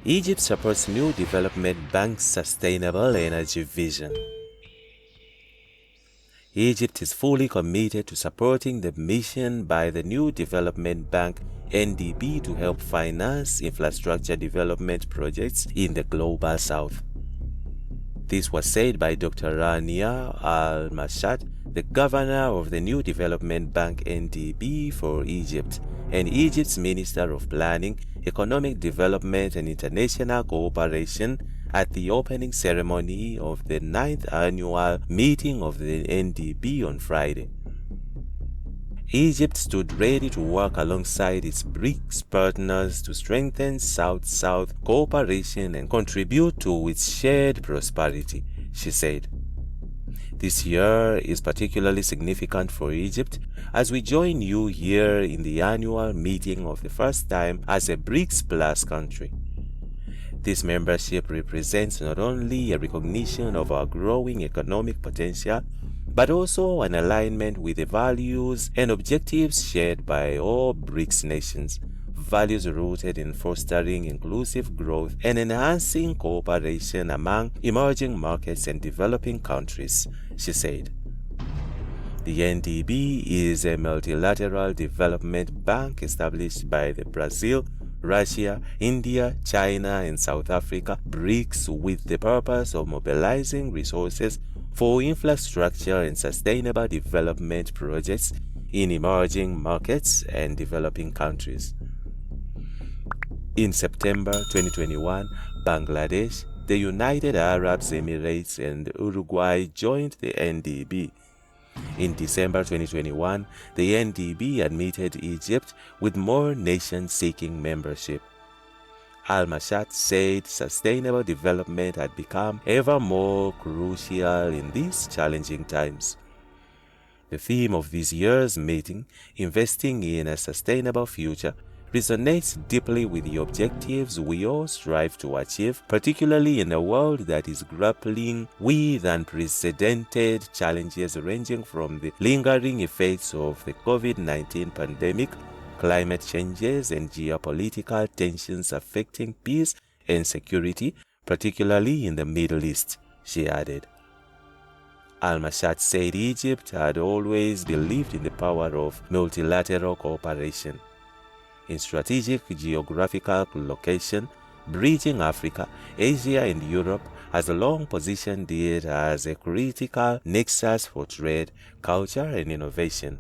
Egypt supports New Development Bank's sustainable energy vision. Egypt is fully committed to supporting the mission by the New Development Bank (NDB) to help finance infrastructure development projects in the Global South. This was said by Dr. Rania Al-Mashat, the governor of the New Development Bank (NDB) for Egypt, and Egypt's Minister of Planning, Economic Development and International Cooperation at the opening ceremony of the 9th annual meeting of the NDB on Friday. Egypt stood ready to work alongside its BRICS partners to strengthen South-South cooperation and contribute to its shared prosperity, she said. This year is particularly significant for Egypt as we join you here in the annual meeting of the first time as a BRICS Plus country. This membership represents not only a recognition of our growing economic potential, but also an alignment with the values and objectives shared by all BRICS nations, values rooted in fostering inclusive growth and enhancing cooperation among emerging markets and developing countries, she said. The NDB is a multilateral development bank established by the Brazil, Russia, India, China, and South Africa BRICS with the purpose of mobilizing resources for infrastructure and sustainable development projects in emerging markets and developing countries. In September 2021, Bangladesh, the United Arab Emirates, and Uruguay joined the NDB. In December 2021, the NDB admitted Egypt, with more nations seeking membership. Al-Mashat said sustainable development had become ever more crucial in these challenging times. The theme of this year's meeting, Investing in a Sustainable Future, resonates deeply with the objectives we all strive to achieve, particularly in a world that is grappling with unprecedented challenges ranging from the lingering effects of the COVID-19 pandemic, climate changes, and geopolitical tensions affecting peace and security, particularly in the Middle East, she added. Al-Mashat said Egypt had always believed in the power of multilateral cooperation. In strategic geographical location, bridging Africa, Asia, and Europe has long positioned it as a critical nexus for trade, culture, and innovation.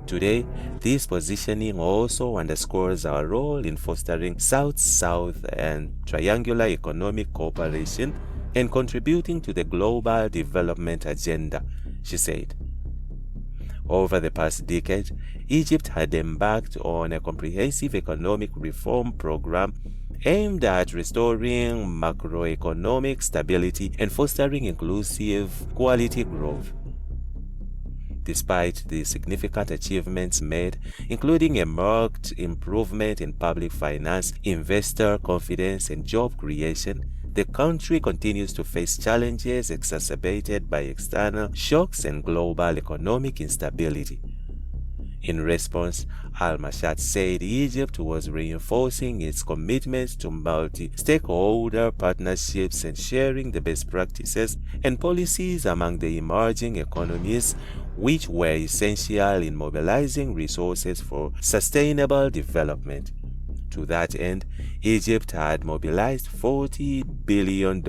Today, this positioning also underscores our role in fostering South-South and triangular economic cooperation and contributing to the global development agenda, she said. Over the past decade, Egypt had embarked on a comprehensive economic reform program aimed at restoring macroeconomic stability and fostering inclusive, quality growth. Despite the significant achievements made, including a marked improvement in public finance, investor confidence, and job creation, the country continues to face challenges exacerbated by external shocks and global economic instability. In response, Al-Mashat said Egypt was reinforcing its commitment to multi-stakeholder partnerships and sharing the best practices and policies among the emerging economies, which were essential in mobilizing resources for sustainable development. To that end, Egypt had mobilized $40 billion,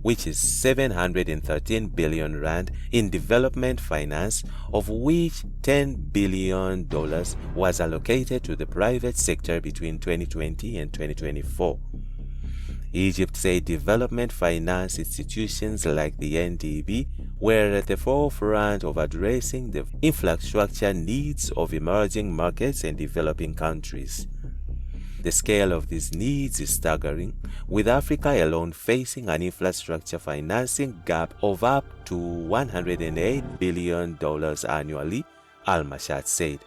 which is 713 billion rand, in development finance, of which $10 billion was allocated to the private sector between 2020 and 2024. Egypt said development finance institutions like the NDB were at the forefront of addressing the infrastructure needs of emerging markets and developing countries. The scale of these needs is staggering, with Africa alone facing an infrastructure financing gap of up to $108 billion annually, Al-Mashat said.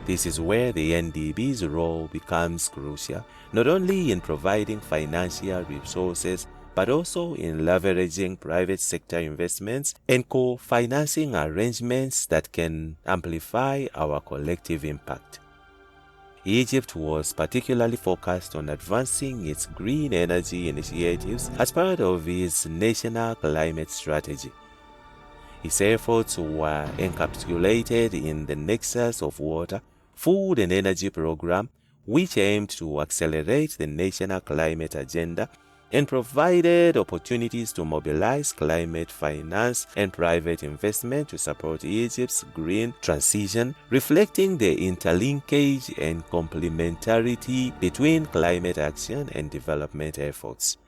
This is where the NDB's role becomes crucial, not only in providing financial resources, but also in leveraging private sector investments and co-financing arrangements that can amplify our collective impact. Egypt was particularly focused on advancing its green energy initiatives as part of its national climate strategy. Its efforts were encapsulated in the Nexus of Water, Food and Energy Program, which aimed to accelerate the national climate agenda and provided opportunities to mobilize climate finance and private investment to support Egypt's green transition, reflecting the interlinkage and complementarity between climate action and development efforts.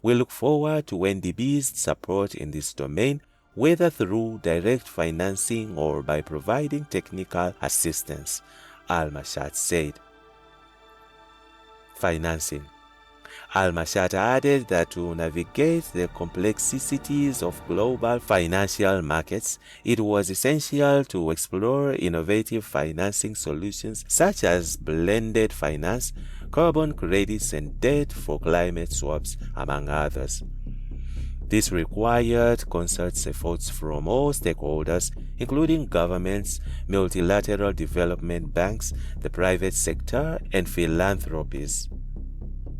We look forward to NDB's support in this domain, whether through direct financing or by providing technical assistance, Al-Mashat said. Financing. Al-Mashat added that to navigate the complexities of global financial markets, it was essential to explore innovative financing solutions such as blended finance, carbon credits, and debt for climate swaps, among others. This required concerted efforts from all stakeholders, including governments, multilateral development banks, the private sector, and philanthropies.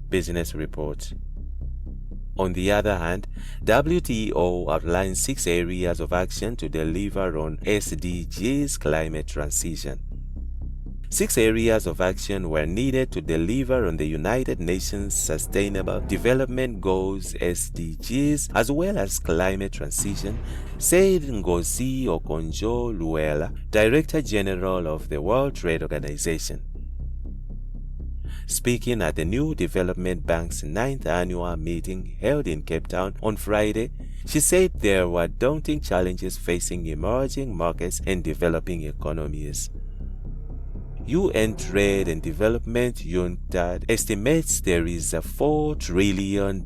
Business Report. On the other hand, WTO outlined 6 areas of action to deliver on SDGs climate transition. 6 areas of action were needed to deliver on the United Nations Sustainable Development Goals SDGs as well as climate transition, said Ngozi Okonjo-Iweala, Director General of the World Trade Organization. Speaking at the New Development Bank's 9th annual meeting held in Cape Town on Friday, she said there were daunting challenges facing emerging markets and developing economies. UN Trade and Development UNCTAD estimates there is a $4 trillion,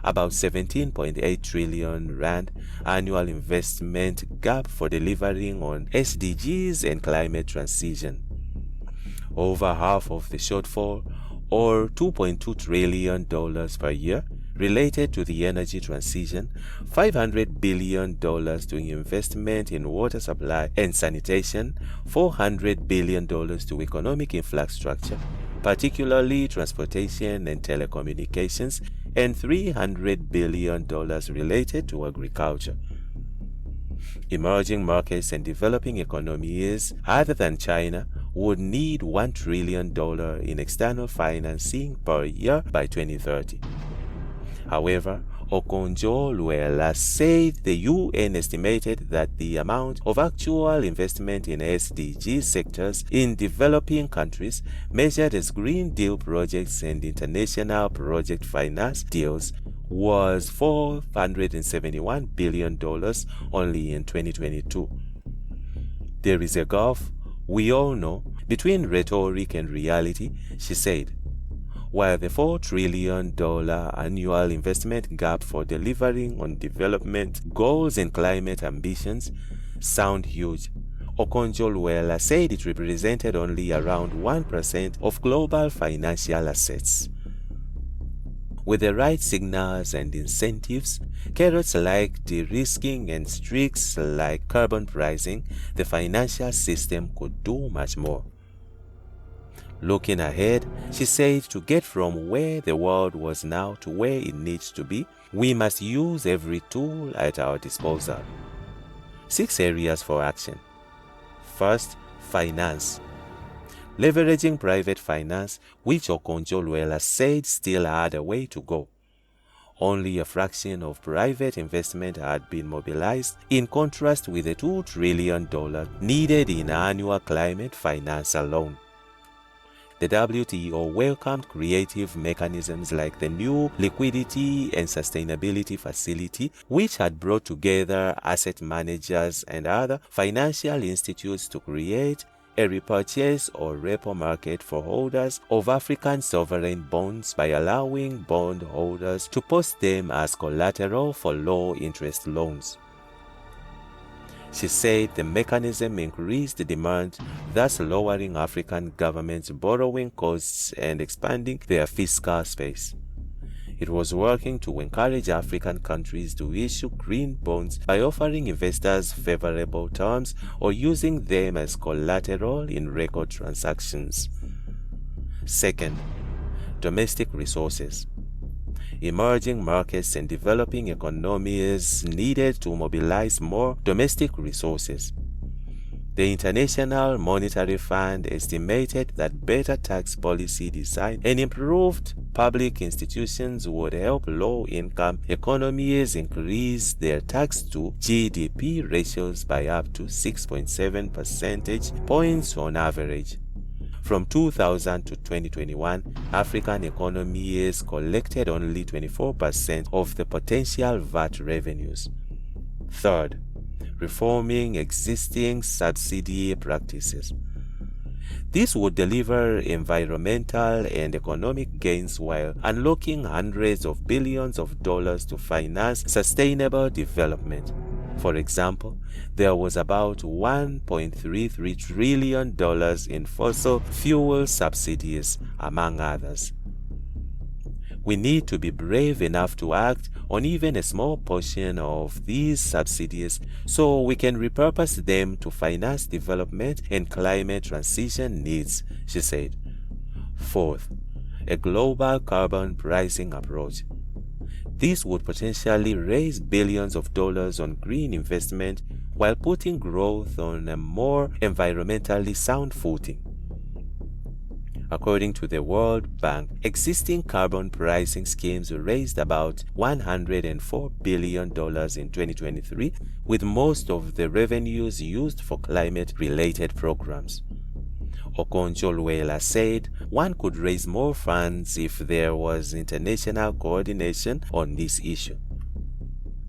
about 17.8 trillion rand, annual investment gap for delivering on SDGs and climate transition. Over half of the shortfall, or $2.2 trillion per year, related to the energy transition, $500 billion to investment in water supply and sanitation, $400 billion to economic infrastructure, particularly transportation and telecommunications, and $300 billion related to agriculture. Emerging markets and developing economies other than China would need $1 trillion in external financing per year by 2030. However, Okonjo-Iweala said the UN estimated that the amount of actual investment in SDG sectors in developing countries, measured as Green Deal projects and international project finance deals, was $471 billion only in 2022. There is a gulf, we all know, between rhetoric and reality, she said. While the $4 trillion annual investment gap for delivering on development goals and climate ambitions sound huge, Okonjo-Iweala said it represented only around 1% of global financial assets. With the right signals and incentives, carrots like de-risking and tricks like carbon pricing, the financial system could do much more. Looking ahead, she said to get from where the world was now to where it needs to be, we must use every tool at our disposal. 6 areas for action. First, finance. Leveraging private finance, which Okonjo-Iweala said still had a way to go. Only a fraction of private investment had been mobilized, in contrast with the $2 trillion needed in annual climate finance alone. The WTO welcomed creative mechanisms like the new Liquidity and Sustainability Facility, which had brought together asset managers and other financial institutes to create a repurchase or repo market for holders of African sovereign bonds by allowing bond holders to post them as collateral for low-interest loans. She said the mechanism increased the demand, thus lowering African governments' borrowing costs and expanding their fiscal space. It was working to encourage African countries to issue green bonds by offering investors favorable terms or using them as collateral in record transactions. Second, domestic resources. Emerging markets and developing economies needed to mobilize more domestic resources. The International Monetary Fund estimated that better tax policy design and improved public institutions would help low-income economies increase their tax-to-GDP ratios by up to 6.7 percentage points on average. From 2000 to 2021, African economies collected only 24% of the potential VAT revenues. Third, reforming existing subsidy practices. This would deliver environmental and economic gains while unlocking hundreds of billions of dollars to finance sustainable development. For example, there was about $1.33 trillion in fossil fuel subsidies, among others. We need to be brave enough to act on even a small portion of these subsidies so we can repurpose them to finance development and climate transition needs, she said. Fourth, a global carbon pricing approach. This would potentially raise billions of dollars on green investment while putting growth on a more environmentally sound footing. According to the World Bank, existing carbon pricing schemes raised about $104 billion in 2023, with most of the revenues used for climate-related programs. Okonjo-Iweala said one could raise more funds if there was international coordination on this issue.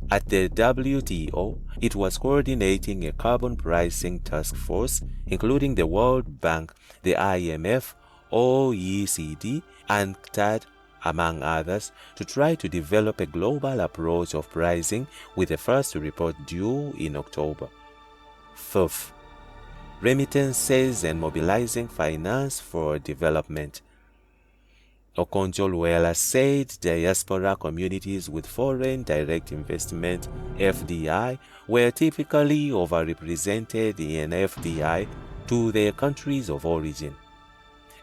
At the WTO, it was coordinating a carbon pricing task force, including the World Bank, the IMF, OECD, and UNCTAD, among others, to try to develop a global approach of pricing with the first report due in October. Fifth, remittances and mobilizing finance for development. Okonjo-Iweala said diaspora communities with foreign direct investment (FDI) were typically overrepresented in FDI to their countries of origin.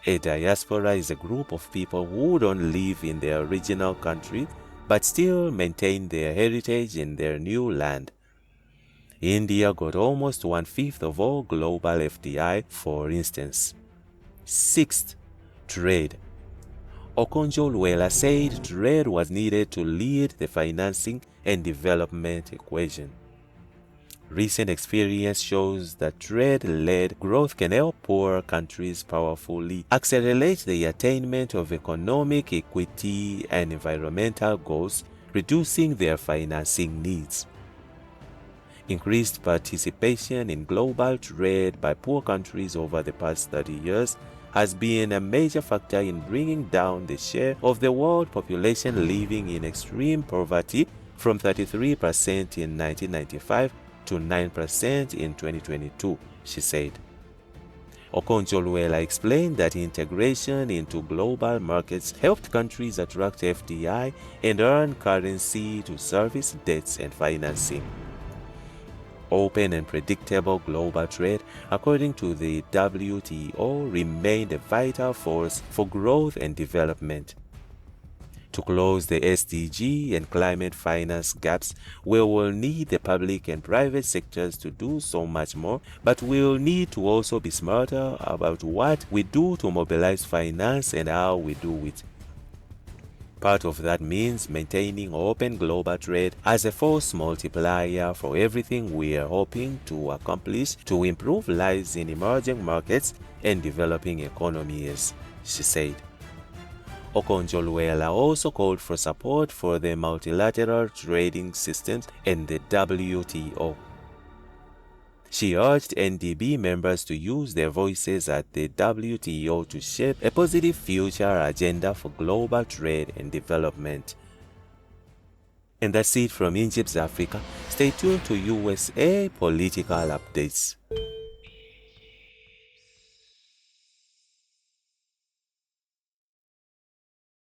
A diaspora is a group of people who don't live in their original country but still maintain their heritage in their new land. India got almost 1/5 of all global FDI, for instance. Sixth, trade. Okonjo-Iweala said trade was needed to lead the financing and development equation. Recent experience shows that trade-led growth can help poor countries powerfully accelerate the attainment of economic equity and environmental goals, reducing their financing needs. Increased participation in global trade by poor countries over the past 30 years has been a major factor in bringing down the share of the world population living in extreme poverty from 33% in 1995 to 9% in 2022, she said. Okonjo-Iweala explained that integration into global markets helped countries attract FDI and earn currency to service debts and financing. Open and predictable global trade, according to the WTO, remained a vital force for growth and development. To close the SDG and climate finance gaps, we will need the public and private sectors to do so much more, but we will need to also be smarter about what we do to mobilize finance and how we do it. Part of that means maintaining open global trade as a force multiplier for everything we are hoping to accomplish to improve lives in emerging markets and developing economies, she said. Okonjo-Iweala also called for support for the multilateral trading systems and the WTO. She urged NDB members to use their voices at the WTO to shape a positive future agenda for global trade and development. And that's it from Egypt's Africa. Stay tuned to USA political updates.